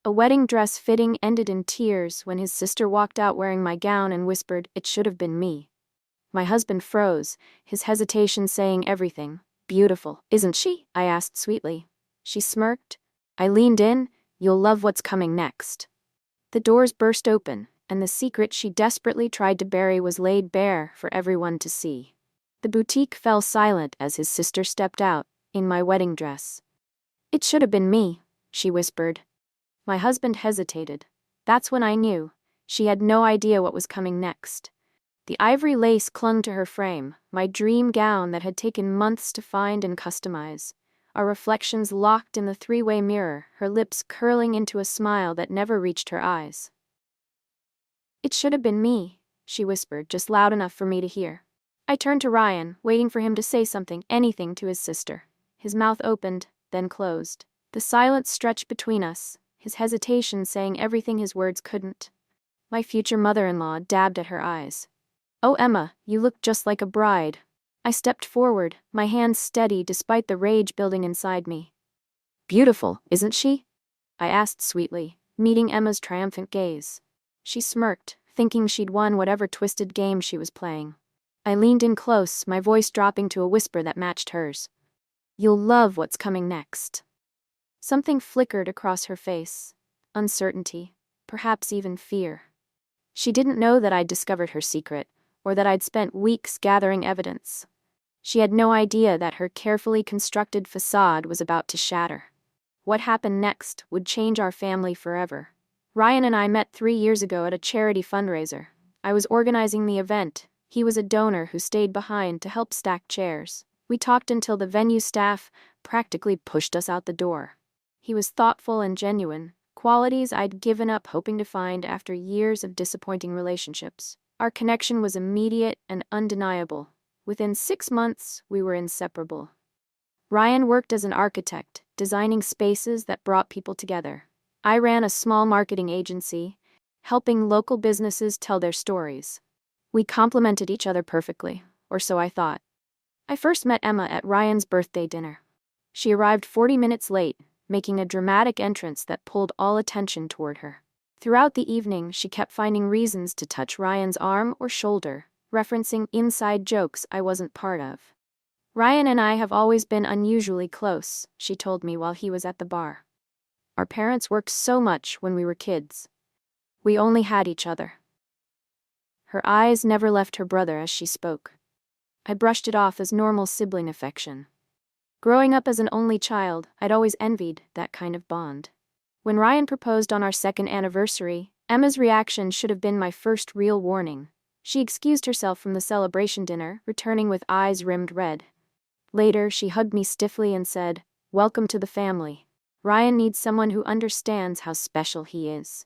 A wedding dress fitting ended in tears when his sister walked out wearing my gown and whispered, "It should have been me." My husband froze, his hesitation saying everything. "Beautiful, isn't she?" I asked sweetly. She smirked. I leaned in. "You'll love what's coming next." The doors burst open, and the secret she desperately tried to bury was laid bare for everyone to see. The boutique fell silent as his sister stepped out, in my wedding dress. "It should have been me," she whispered. My husband hesitated. That's when I knew. She had no idea what was coming next. The ivory lace clung to her frame, my dream gown that had taken months to find and customize. Our reflections locked in the three-way mirror, her lips curling into a smile that never reached her eyes. "It should have been me," she whispered, just loud enough for me to hear. I turned to Ryan, waiting for him to say something, anything to his sister. His mouth opened, then closed. The silence stretched between us, his hesitation saying everything his words couldn't. My future mother-in-law dabbed at her eyes. "Oh, Emma, you look just like a bride." I stepped forward, my hands steady despite the rage building inside me. "Beautiful, isn't she?" I asked sweetly, meeting Emma's triumphant gaze. She smirked, thinking she'd won whatever twisted game she was playing. I leaned in close, my voice dropping to a whisper that matched hers. "You'll love what's coming next." Something flickered across her face. Uncertainty, perhaps even fear. She didn't know that I'd discovered her secret, or that I'd spent weeks gathering evidence. She had no idea that her carefully constructed facade was about to shatter. What happened next would change our family forever. Ryan and I met 3 years ago at a charity fundraiser. I was organizing the event. He was a donor who stayed behind to help stack chairs. We talked until the venue staff practically pushed us out the door. He was thoughtful and genuine, qualities I'd given up hoping to find after years of disappointing relationships. Our connection was immediate and undeniable. Within 6 months, we were inseparable. Ryan worked as an architect, designing spaces that brought people together. I ran a small marketing agency, helping local businesses tell their stories. We complemented each other perfectly, or so I thought. I first met Emma at Ryan's birthday dinner. She arrived 40 minutes late, making a dramatic entrance that pulled all attention toward her. Throughout the evening, she kept finding reasons to touch Ryan's arm or shoulder, referencing inside jokes I wasn't part of. "Ryan and I have always been unusually close," she told me while he was at the bar. "Our parents worked so much when we were kids. We only had each other." Her eyes never left her brother as she spoke. I brushed it off as normal sibling affection. Growing up as an only child, I'd always envied that kind of bond. When Ryan proposed on our second anniversary, Emma's reaction should have been my first real warning. She excused herself from the celebration dinner, returning with eyes rimmed red. Later, she hugged me stiffly and said, "Welcome to the family. Ryan needs someone who understands how special he is."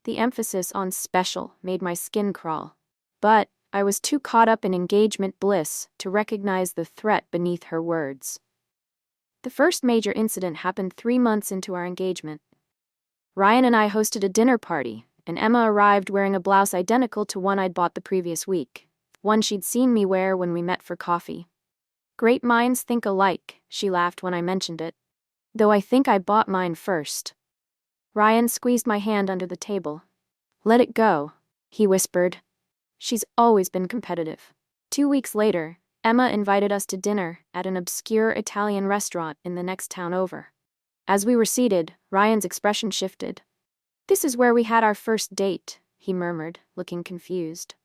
The emphasis on special made my skin crawl. But I was too caught up in engagement bliss to recognize the threat beneath her words. The first major incident happened 3 months into our engagement. Ryan and I hosted a dinner party, and Emma arrived wearing a blouse identical to one I'd bought the previous week, one she'd seen me wear when we met for coffee. "Great minds think alike," she laughed when I mentioned it. "Though I think I bought mine first." Ryan squeezed my hand under the table. "Let it go," he whispered. "She's always been competitive." 2 weeks later, Emma invited us to dinner at an obscure Italian restaurant in the next town over. As we were seated, Ryan's expression shifted. "This is where we had our first date," he murmured, looking confused.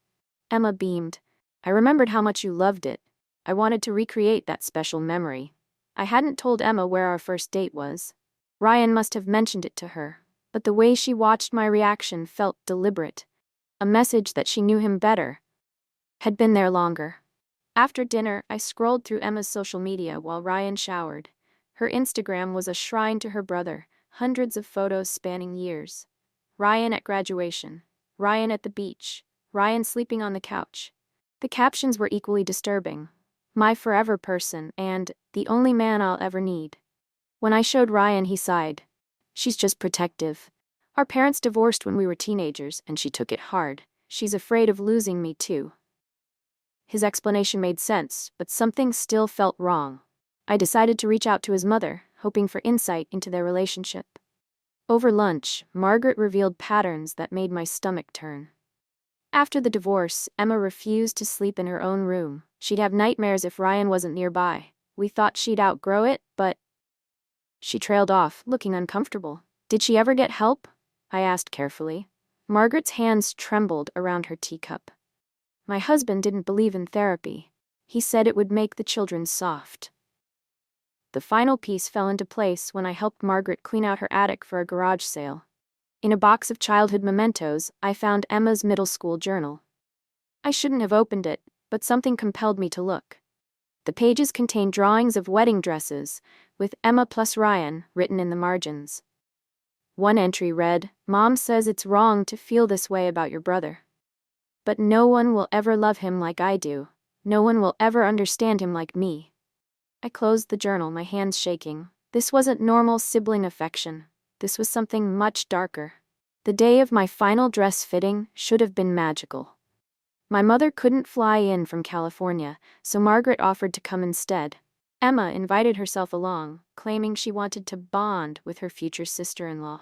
Emma beamed. "I remembered how much you loved it. I wanted to recreate that special memory." I hadn't told Emma where our first date was. Ryan must have mentioned it to her, but the way she watched my reaction felt deliberate. A message that she knew him better. Had been there longer. After dinner, I scrolled through Emma's social media while Ryan showered. Her Instagram was a shrine to her brother, hundreds of photos spanning years. Ryan at graduation, Ryan at the beach, Ryan sleeping on the couch. The captions were equally disturbing. "My forever person" and "the only man I'll ever need." When I showed Ryan, he sighed. "She's just protective. Our parents divorced when we were teenagers, and she took it hard. She's afraid of losing me too." His explanation made sense, but something still felt wrong. I decided to reach out to his mother, hoping for insight into their relationship. Over lunch, Margaret revealed patterns that made my stomach turn. After the divorce, Emma refused to sleep in her own room. She'd have nightmares if Ryan wasn't nearby. We thought she'd outgrow it, but she trailed off, looking uncomfortable. Did she ever get help? I asked carefully. Margaret's hands trembled around her teacup. My husband didn't believe in therapy. He said it would make the children soft. The final piece fell into place when I helped Margaret clean out her attic for a garage sale. In a box of childhood mementos, I found Emma's middle school journal. I shouldn't have opened it, but something compelled me to look. The pages contained drawings of wedding dresses, with Emma plus Ryan written in the margins. One entry read, "Mom says it's wrong to feel this way about your brother. But no one will ever love him like I do. No one will ever understand him like me." I closed the journal, my hands shaking. This wasn't normal sibling affection. This was something much darker. The day of my final dress fitting should have been magical. My mother couldn't fly in from California, so Margaret offered to come instead. Emma invited herself along, claiming she wanted to bond with her future sister-in-law.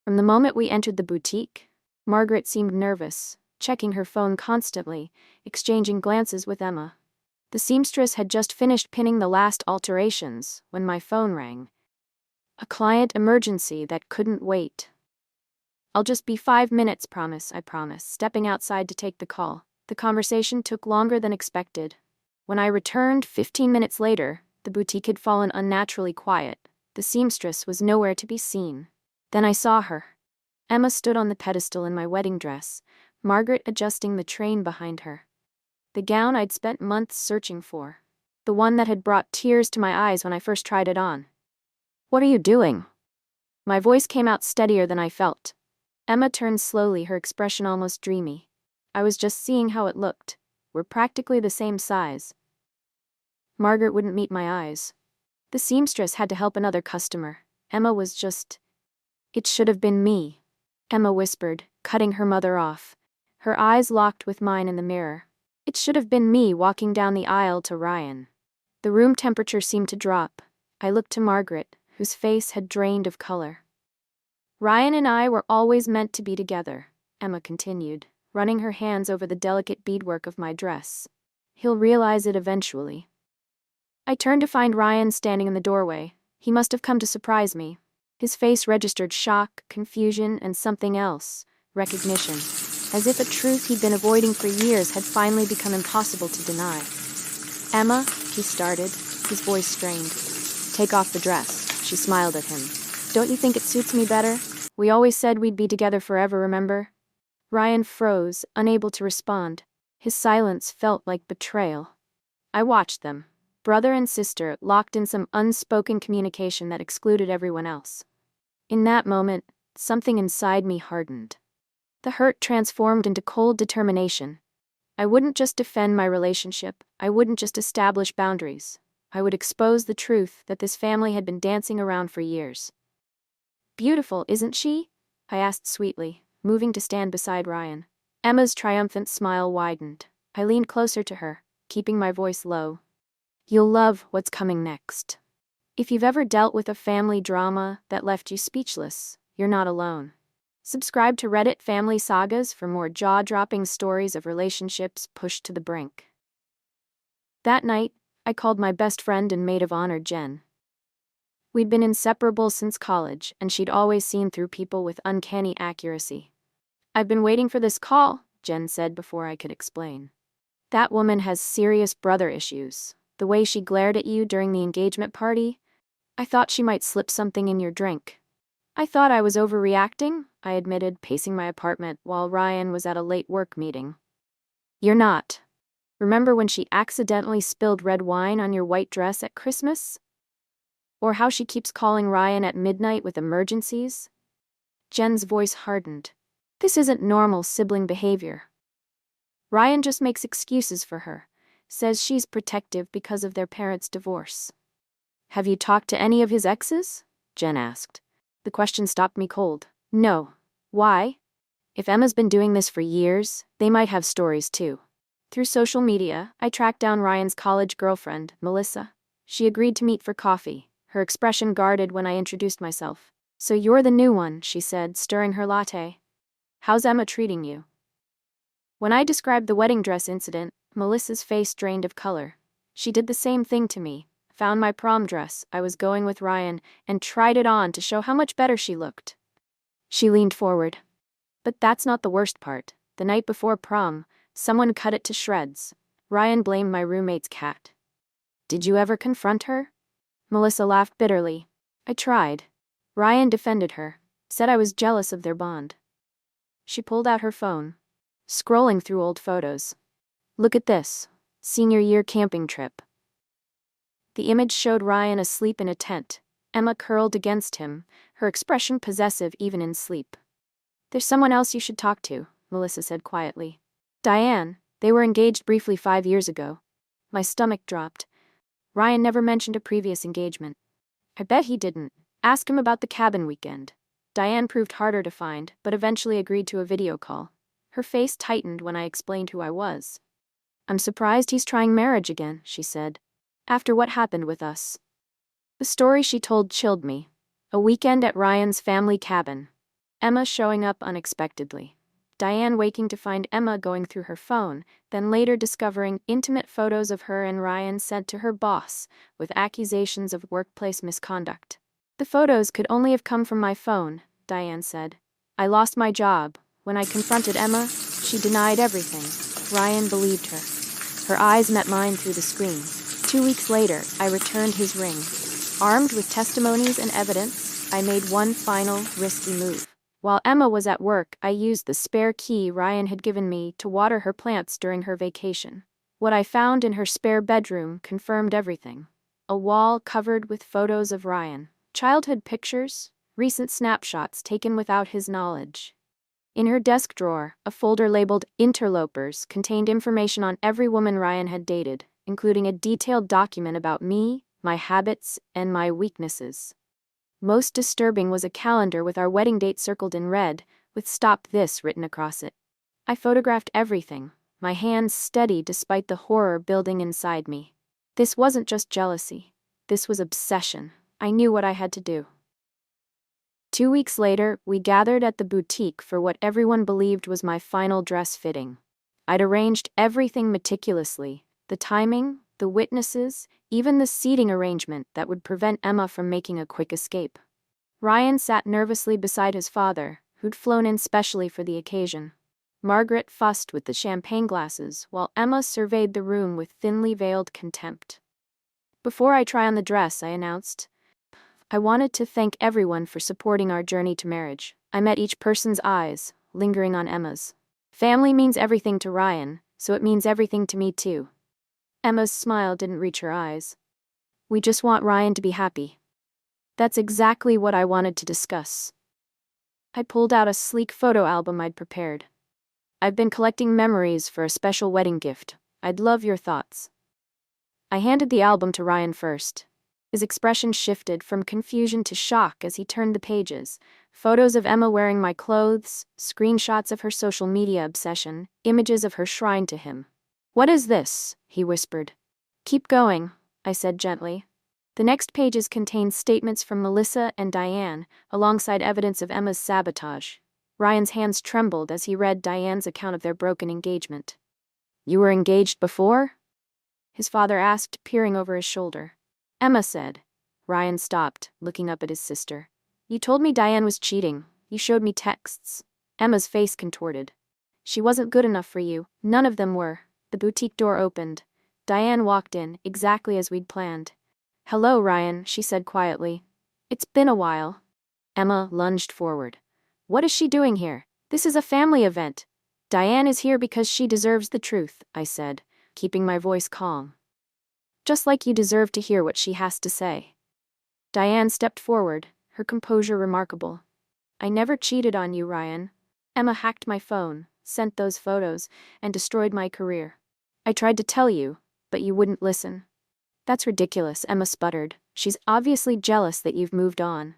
From the moment we entered the boutique, Margaret seemed nervous, checking her phone constantly, exchanging glances with Emma. The seamstress had just finished pinning the last alterations when my phone rang. A client emergency that couldn't wait. "I'll just be 5 minutes, I promise, stepping outside to take the call. The conversation took longer than expected. When I returned 15 minutes later, the boutique had fallen unnaturally quiet. The seamstress was nowhere to be seen. Then I saw her. Emma stood on the pedestal in my wedding dress, Margaret adjusting the train behind her. The gown I'd spent months searching for. The one that had brought tears to my eyes when I first tried it on. "What are you doing?" My voice came out steadier than I felt. Emma turned slowly, her expression almost dreamy. "I was just seeing how it looked. We're practically the same size." Margaret wouldn't meet my eyes. The seamstress had to help another customer. Emma was just... "It should have been me," Emma whispered, cutting her mother off. Her eyes locked with mine in the mirror. "It should have been me walking down the aisle to Ryan." The room temperature seemed to drop. I looked to Margaret, whose face had drained of color. "Ryan and I were always meant to be together," Emma continued, running her hands over the delicate beadwork of my dress. "He'll realize it eventually." I turned to find Ryan standing in the doorway. He must have come to surprise me. His face registered shock, confusion, and something else, recognition, as if a truth he'd been avoiding for years had finally become impossible to deny. "Emma," he started, his voice strained. "Take off the dress," she smiled at him. "Don't you think it suits me better? We always said we'd be together forever, remember?" Ryan froze, unable to respond. His silence felt like betrayal. I watched them, brother and sister, locked in some unspoken communication that excluded everyone else. In that moment, something inside me hardened. The hurt transformed into cold determination. I wouldn't just defend my relationship. I wouldn't just establish boundaries. I would expose the truth that this family had been dancing around for years. "Beautiful, isn't she?" I asked sweetly, moving to stand beside Ryan. Emma's triumphant smile widened. I leaned closer to her, keeping my voice low. "You'll love what's coming next. If you've ever dealt with a family drama that left you speechless, you're not alone." Subscribe to Reddit Family Sagas for more jaw-dropping stories of relationships pushed to the brink. That night, I called my best friend and maid of honor, Jen. We'd been inseparable since college, and she'd always seen through people with uncanny accuracy. "I've been waiting for this call," Jen said before I could explain. "That woman has serious brother issues. The way she glared at you during the engagement party, I thought she might slip something in your drink." "I thought I was overreacting," I admitted, pacing my apartment while Ryan was at a late work meeting. "You're not. Remember when she accidentally spilled red wine on your white dress at Christmas? Or how she keeps calling Ryan at midnight with emergencies?" Jen's voice hardened. "This isn't normal sibling behavior. Ryan just makes excuses for her, says she's protective because of their parents' divorce." "Have you talked to any of his exes?" Jen asked. The question stopped me cold. "No." "Why?" "If Emma's been doing this for years, they might have stories too." Through social media, I tracked down Ryan's college girlfriend, Melissa. She agreed to meet for coffee, her expression guarded when I introduced myself. So you're the new one, she said, stirring her latte. How's Emma treating you? When I described the wedding dress incident, Melissa's face drained of color. She did the same thing to me, found my prom dress, I was going with Ryan, and tried it on to show how much better she looked. She leaned forward. But that's not the worst part. The night before prom, someone cut it to shreds. Ryan blamed my roommate's cat. Did you ever confront her? Melissa laughed bitterly. I tried. Ryan defended her, said I was jealous of their bond. She pulled out her phone, scrolling through old photos. Look at this. Senior year camping trip. The image showed Ryan asleep in a tent, Emma curled against him, her expression possessive even in sleep. There's someone else you should talk to, Melissa said quietly. Diane, they were engaged briefly 5 years ago. My stomach dropped. Ryan never mentioned a previous engagement. I bet he didn't. Ask him about the cabin weekend. Diane proved harder to find, but eventually agreed to a video call. Her face tightened when I explained who I was. I'm surprised he's trying marriage again, she said. After what happened with us. The story she told chilled me. A weekend at Ryan's family cabin. Emma showing up unexpectedly. Diane waking to find Emma going through her phone, then later discovering intimate photos of her and Ryan sent to her boss, with accusations of workplace misconduct. The photos could only have come from my phone, Diane said. I lost my job. When I confronted Emma, she denied everything. Ryan believed her. Her eyes met mine through the screen. 2 weeks later, I returned his ring. Armed with testimonies and evidence, I made one final, risky move. While Emma was at work, I used the spare key Ryan had given me to water her plants during her vacation. What I found in her spare bedroom confirmed everything. A wall covered with photos of Ryan. Childhood pictures, recent snapshots taken without his knowledge. In her desk drawer, a folder labeled Interlopers contained information on every woman Ryan had dated, including a detailed document about me, my habits, and my weaknesses. Most disturbing was a calendar with our wedding date circled in red, with "Stop This" written across it. I photographed everything, my hands steady despite the horror building inside me. This wasn't just jealousy. This was obsession. I knew what I had to do. 2 weeks later, we gathered at the boutique for what everyone believed was my final dress fitting. I'd arranged everything meticulously, the timing, the witnesses, even the seating arrangement that would prevent Emma from making a quick escape. Ryan sat nervously beside his father, who'd flown in specially for the occasion. Margaret fussed with the champagne glasses, while Emma surveyed the room with thinly veiled contempt. Before I try on the dress, I announced, I wanted to thank everyone for supporting our journey to marriage. I met each person's eyes, lingering on Emma's. Family means everything to Ryan, so it means everything to me too. Emma's smile didn't reach her eyes. We just want Ryan to be happy. That's exactly what I wanted to discuss. I pulled out a sleek photo album I'd prepared. I've been collecting memories for a special wedding gift. I'd love your thoughts. I handed the album to Ryan first. His expression shifted from confusion to shock as he turned the pages. Photos of Emma wearing my clothes, screenshots of her social media obsession, images of her shrine to him. What is this? He whispered. Keep going, I said gently. The next pages contained statements from Melissa and Diane, alongside evidence of Emma's sabotage. Ryan's hands trembled as he read Diane's account of their broken engagement. You were engaged before? His father asked, peering over his shoulder. Emma said. Ryan stopped, looking up at his sister. You told me Diane was cheating. You showed me texts. Emma's face contorted. She wasn't good enough for you. None of them were. The boutique door opened. Diane walked in, exactly as we'd planned. Hello, Ryan, she said quietly. It's been a while. Emma lunged forward. What is she doing here? This is a family event. Diane is here because she deserves the truth, I said, keeping my voice calm. Just like you deserve to hear what she has to say. Diane stepped forward, her composure remarkable. I never cheated on you, Ryan. Emma hacked my phone, sent those photos, and destroyed my career. I tried to tell you, but you wouldn't listen. That's ridiculous, Emma sputtered. She's obviously jealous that you've moved on.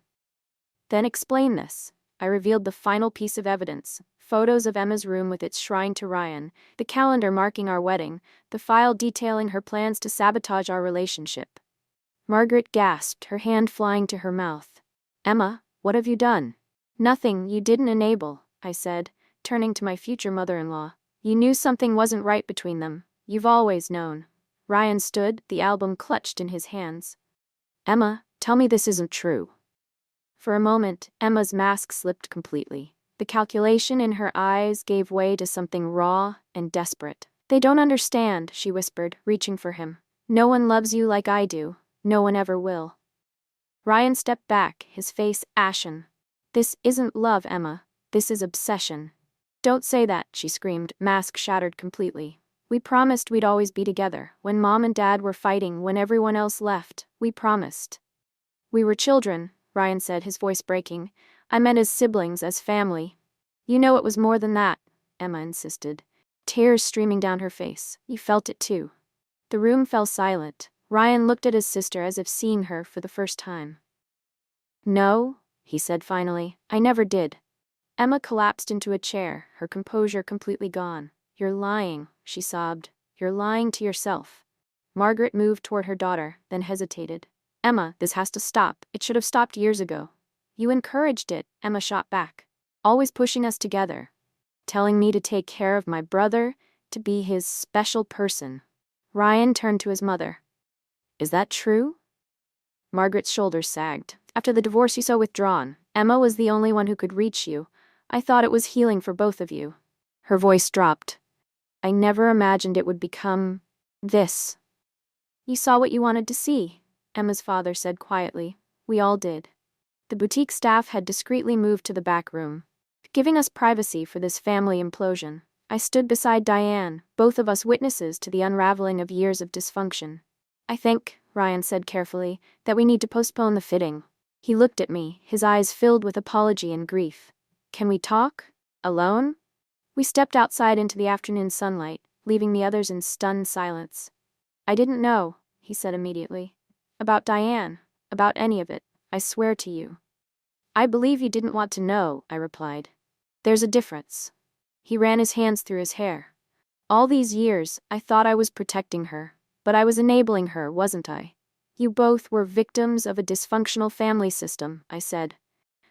Then explain this. I revealed the final piece of evidence. Photos of Emma's room with its shrine to Ryan, the calendar marking our wedding, the file detailing her plans to sabotage our relationship. Margaret gasped, her hand flying to her mouth. Emma, What have you done? Nothing you didn't enable, I said, turning to my future mother-in-law. You knew something wasn't right between them. You've always known. Ryan stood, the album clutched in his hands. Emma, tell me this isn't true. For a moment, Emma's mask slipped completely. The calculation in her eyes gave way to something raw and desperate. They don't understand, she whispered, reaching for him. No one loves you like I do. No one ever will. Ryan stepped back, his face ashen. This isn't love, Emma. This is obsession. Don't say that, she screamed, mask shattered completely. We promised we'd always be together. When Mom and Dad were fighting, when everyone else left, we promised. We were children, Ryan said, his voice breaking. I meant as siblings, as family. You know it was more than that, Emma insisted, tears streaming down her face. You felt it too. The room fell silent. Ryan looked at his sister as if seeing her for the first time. No, he said finally, I never did. Emma collapsed into a chair, her composure completely gone. You're lying, she sobbed. You're lying to yourself. Margaret moved toward her daughter, then hesitated. Emma, this has to stop. It should have stopped years ago. You encouraged it, Emma shot back. Always pushing us together. Telling me to take care of my brother, to be his special person. Ryan turned to his mother. Is that true? Margaret's shoulders sagged. After the divorce you so withdrawn, Emma was the only one who could reach you. I thought it was healing for both of you. Her voice dropped. I never imagined it would become this. You saw what you wanted to see, Emma's father said quietly. We all did. The boutique staff had discreetly moved to the back room, giving us privacy for this family implosion. I stood beside Diane, both of us witnesses to the unraveling of years of dysfunction. I think, Ryan said carefully, that we need to postpone the fitting. He looked at me, his eyes filled with apology and grief. Can we talk? Alone? We stepped outside into the afternoon sunlight, leaving the others in stunned silence. I didn't know, he said immediately. About Diane, about any of it, I swear to you. I believe you didn't want to know, I replied. There's a difference. He ran his hands through his hair. All these years, I thought I was protecting her, but I was enabling her, wasn't I? You both were victims of a dysfunctional family system, I said.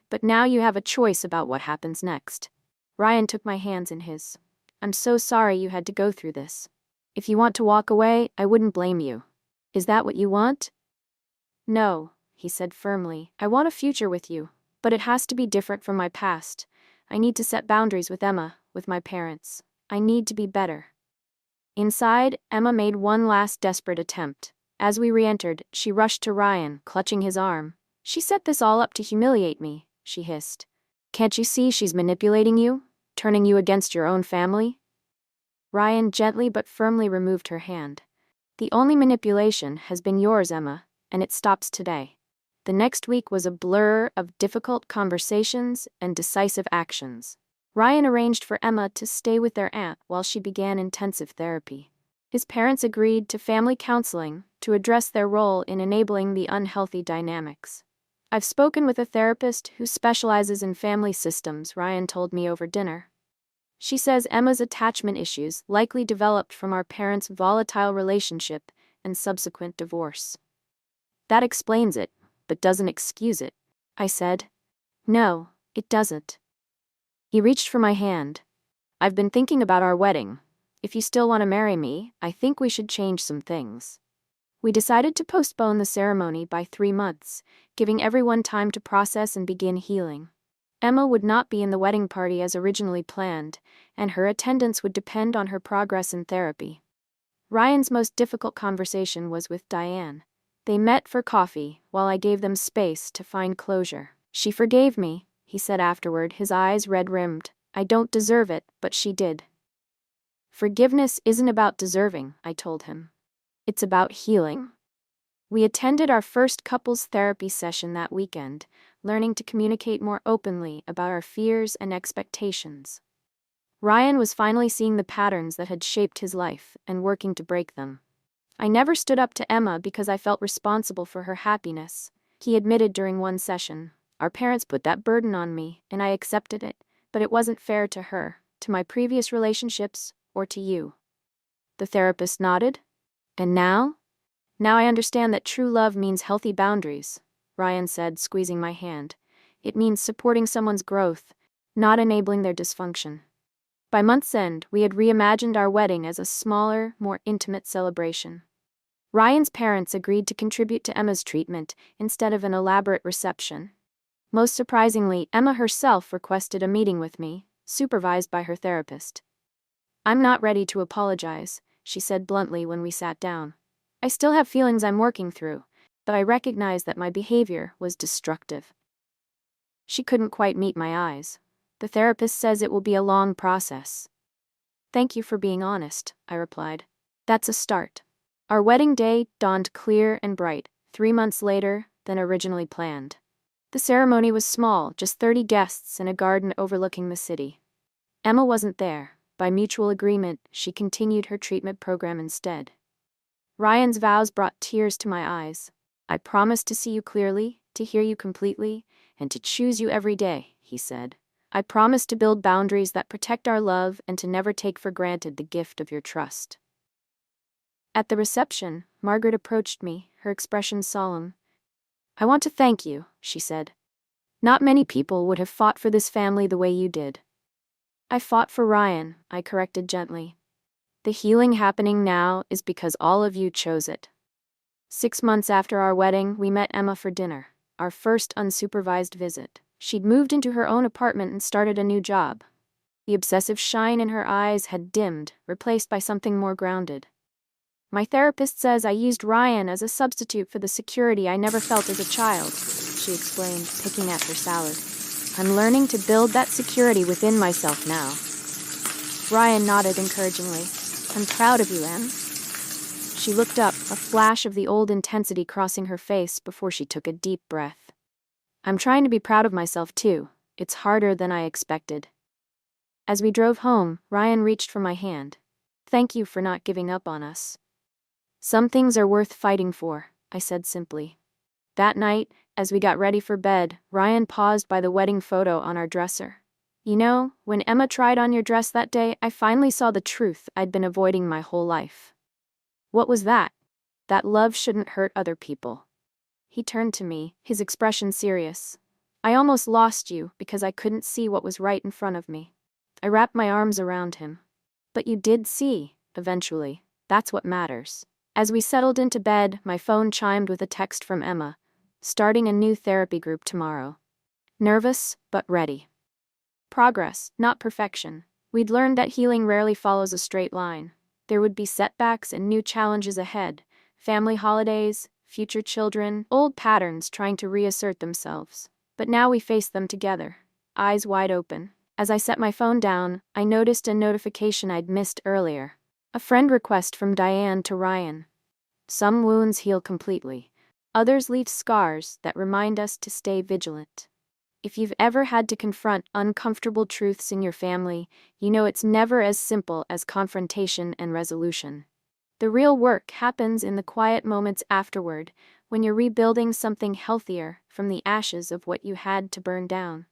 But now you have a choice about what happens next. Ryan took my hands in his. I'm so sorry you had to go through this. If you want to walk away, I wouldn't blame you. Is that what you want? No, he said firmly. I want a future with you, but it has to be different from my past. I need to set boundaries with Emma, with my parents. I need to be better. Inside, Emma made one last desperate attempt. As we re-entered, she rushed to Ryan, clutching his arm. She set this all up to humiliate me, she hissed. Can't you see she's manipulating you? Turning you against your own family? Ryan gently but firmly removed her hand. The only manipulation has been yours, Emma, and it stops today. The next week was a blur of difficult conversations and decisive actions. Ryan arranged for Emma to stay with their aunt while she began intensive therapy. His parents agreed to family counseling to address their role in enabling the unhealthy dynamics. I've spoken with a therapist who specializes in family systems, Ryan told me over dinner. She says Emma's attachment issues likely developed from our parents' volatile relationship and subsequent divorce. That explains it, but doesn't excuse it, I said. No, it doesn't. He reached for my hand. I've been thinking about our wedding. If you still want to marry me, I think we should change some things. We decided to postpone the ceremony by 3 months, giving everyone time to process and begin healing. Emma would not be in the wedding party as originally planned, and her attendance would depend on her progress in therapy. Ryan's most difficult conversation was with Diane. They met for coffee, while I gave them space to find closure. She forgave me, he said afterward, his eyes red-rimmed. I don't deserve it, but she did. Forgiveness isn't about deserving, I told him. It's about healing. We attended our first couples therapy session that weekend, learning to communicate more openly about our fears and expectations. Ryan was finally seeing the patterns that had shaped his life and working to break them. I never stood up to Emma because I felt responsible for her happiness, he admitted during one session. Our parents put that burden on me, and I accepted it, but it wasn't fair to her, to my previous relationships, or to you. The therapist nodded. And now? Now I understand that true love means healthy boundaries, Ryan said, squeezing my hand. It means supporting someone's growth, not enabling their dysfunction. By month's end, we had reimagined our wedding as a smaller, more intimate celebration. Ryan's parents agreed to contribute to Emma's treatment instead of an elaborate reception. Most surprisingly, Emma herself requested a meeting with me, supervised by her therapist. "I'm not ready to apologize," she said bluntly when we sat down. "I still have feelings I'm working through, but I recognize that my behavior was destructive." She couldn't quite meet my eyes. "The therapist says it will be a long process." "Thank you for being honest," I replied. "That's a start." Our wedding day dawned clear and bright, 3 months later than originally planned. The ceremony was small, just 30 guests in a garden overlooking the city. Emma wasn't there. By mutual agreement, she continued her treatment program instead. Ryan's vows brought tears to my eyes. "I promise to see you clearly, to hear you completely, and to choose you every day," he said. "I promise to build boundaries that protect our love and to never take for granted the gift of your trust." At the reception, Margaret approached me, her expression solemn. "I want to thank you," she said. "Not many people would have fought for this family the way you did." "I fought for Ryan," I corrected gently. "The healing happening now is because all of you chose it." 6 months after our wedding, we met Emma for dinner, our first unsupervised visit. She'd moved into her own apartment and started a new job. The obsessive shine in her eyes had dimmed, replaced by something more grounded. "My therapist says I used Ryan as a substitute for the security I never felt as a child," she explained, picking at her salad. "I'm learning to build that security within myself now." Ryan nodded encouragingly. "I'm proud of you, Em." She looked up, a flash of the old intensity crossing her face before she took a deep breath. "I'm trying to be proud of myself too. It's harder than I expected." As we drove home, Ryan reached for my hand. "Thank you for not giving up on us." "Some things are worth fighting for," I said simply. That night, as we got ready for bed, Ryan paused by the wedding photo on our dresser. "You know, when Emma tried on your dress that day, I finally saw the truth I'd been avoiding my whole life." "What was that?" "That love shouldn't hurt other people." He turned to me, his expression serious. "I almost lost you because I couldn't see what was right in front of me." I wrapped my arms around him. "But you did see, eventually. That's what matters." As we settled into bed, my phone chimed with a text from Emma. "Starting a new therapy group tomorrow. Nervous, but ready." Progress, not perfection. We'd learned that healing rarely follows a straight line. There would be setbacks and new challenges ahead. Family holidays, future children, old patterns trying to reassert themselves. But now we faced them together, eyes wide open. As I set my phone down, I noticed a notification I'd missed earlier. A friend request from Diane to Ryan. "Some wounds heal completely. Others leave scars that remind us to stay vigilant." If you've ever had to confront uncomfortable truths in your family, you know it's never as simple as confrontation and resolution. The real work happens in the quiet moments afterward, when you're rebuilding something healthier from the ashes of what you had to burn down.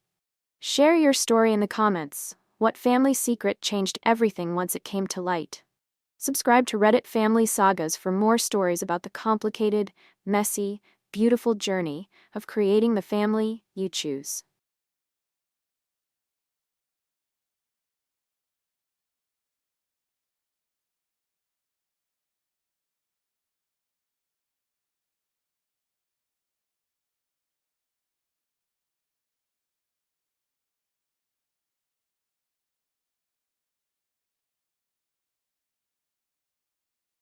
Share your story in the comments. What family secret changed everything once it came to light? Subscribe to Reddit Family Sagas for more stories about the complicated, messy, beautiful journey of creating the family you choose.